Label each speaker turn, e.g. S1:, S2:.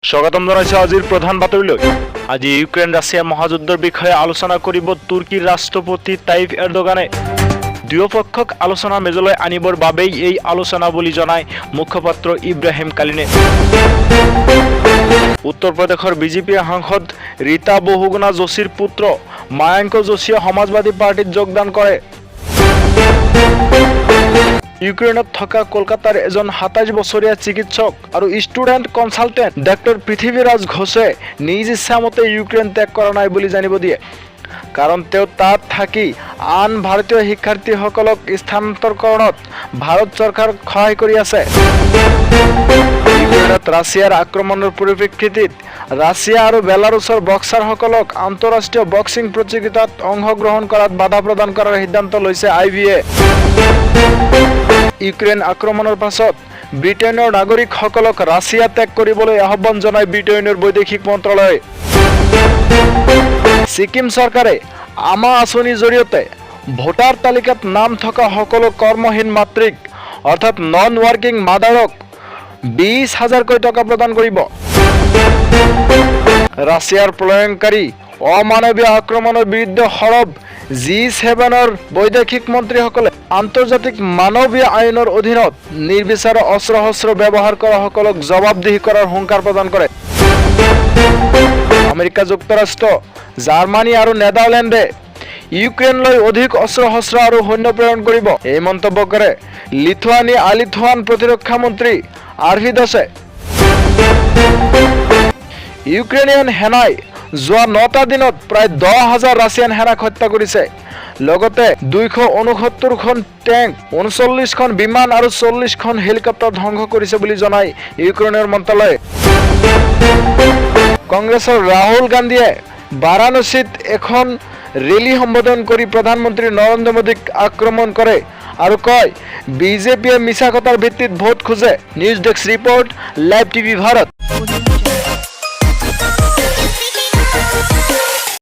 S1: স্বাগতম জানাইছো আজিৰ প্ৰধান বাতৰিলৈ। আজি ইউক্ৰেইন ৰাছিয়া মহাযুদ্ধৰ বিষয়ে আলোচনা কৰিব তুৰ্কীৰ ৰাষ্ট্ৰপতি তাইপ এৰডোগানে। দুয়োপক্ষক আলোচনাৰ মেজলৈ আনিবৰ বাবেই এই আলোচনা বুলি জনায় মুখপাত্ৰ ইব্ৰাহিম কালিনে। উত্তৰ প্ৰদেশৰ বিজেপি সাংসদ ৰীতা বহুগুণা যোশীৰ পুত্ৰ মায়াংক যোশীয়ে সমাজবাদী পাৰ্টিত যোগদান কৰে। ইউক্ৰেইনত থকা কলকাতাৰ এজন ২৭ বছৰীয়া চিকিৎসক আৰু ষ্টুডেণ্ট কনচালটেণ্ট ডক্টৰ পৃথ্বীৰাজ ঘোষে নিজ ইচ্ছামতে ইউক্ৰেইন ত্যাগ কৰা নাই বুলি জানিব দিয়ে। কাৰণ তেওঁ তাত থাকি আন ভাৰতীয় শিক্ষাৰ্থীসকলক স্থানান্তৰকৰণত ভাৰত চৰকাৰ সহায় কৰি আছে। ইউক্ৰেইনত ৰাছিয়াৰ আক্ৰমণৰ পৰিপ্ৰেক্ষিতত ৰাছিয়া আৰু বেলাৰুছৰ বক্সাৰসকলক আন্তঃৰাষ্ট্ৰীয় বক্সিং প্ৰতিযোগিতাত অংশগ্ৰহণ কৰাত বাধা প্ৰদান কৰাৰ সিদ্ধান্ত লৈছে IBA। ইউক্ৰেইন আক্ৰমণৰ পাছত ব্ৰিটেইনৰ নাগৰিকসকলক ৰাছিয়া ত্যাগ কৰিবলৈ আহ্বান জনায় ব্ৰিটেইনৰ বৈদেশিক মন্ত্ৰালয়ে। ছিকিম চৰকাৰে আমা আঁচনিৰ জৰিয়তে ভোটাৰ তালিকাত নাম থকা সকলো কৰ্মহীন মাতৃক অৰ্থাৎ নন ৱাৰ্কিং মাদাৰক ২০,০০০কৈ টকা প্ৰদান কৰিব। ৰাছিয়াৰ প্ৰলয়ংকাৰী অমানৱীয় আক্ৰমণৰ বিৰুদ্ধে সৰব G7ৰ বৈদেশিক মন্ত্ৰীসকলে আন্তৰ্জাতিক মানৱীয় আইনৰ অধীনত নিৰ্বিচাৰে অস্ত্ৰ শস্ত্ৰ ব্যৱহাৰ কৰা সকলক জবাবদিহি কৰাৰ হুংকাৰ প্ৰদান কৰে। আমেৰিকা যুক্তৰাষ্ট্ৰ, জাৰ্মানী আৰু নেদাৰলেণ্ডে ইউক্ৰেইনলৈ অধিক অস্ত্ৰ শস্ত্ৰ আৰু সৈন্য প্ৰেৰণ কৰিব, এই মন্তব্য কৰে লিথুৱান প্ৰতিৰক্ষা মন্ত্ৰী আৰ্ভিদাছে। ইউক্ৰেইনিয়ান সেনাই যোৱা ৯টা দিনত প্ৰায় ১০,০০০ ৰাছিয়ান সেনাক হত্যা কৰিছে। লগতে ২৬৯খন টেংক, ৩৯খন বিমান আৰু ৪০খন হেলিকপ্টাৰ ধ্বংস কৰিছে বুলি জনায় ইউক্ৰেইনৰ মন্ত্ৰালয়ে। কংগ্ৰেছৰ ৰাহুল গান্ধীয়ে বাৰাণসীত এখন ৰেলী সম্বোধন কৰি প্ৰধানমন্ত্ৰী নৰেন্দ্ৰ মোদীক আক্ৰমণ কৰে আৰু কয় বিজেপিয়ে মিছা কথাৰ ভিত্তিত ভোট খোজে। News desk report, live TV Bharat.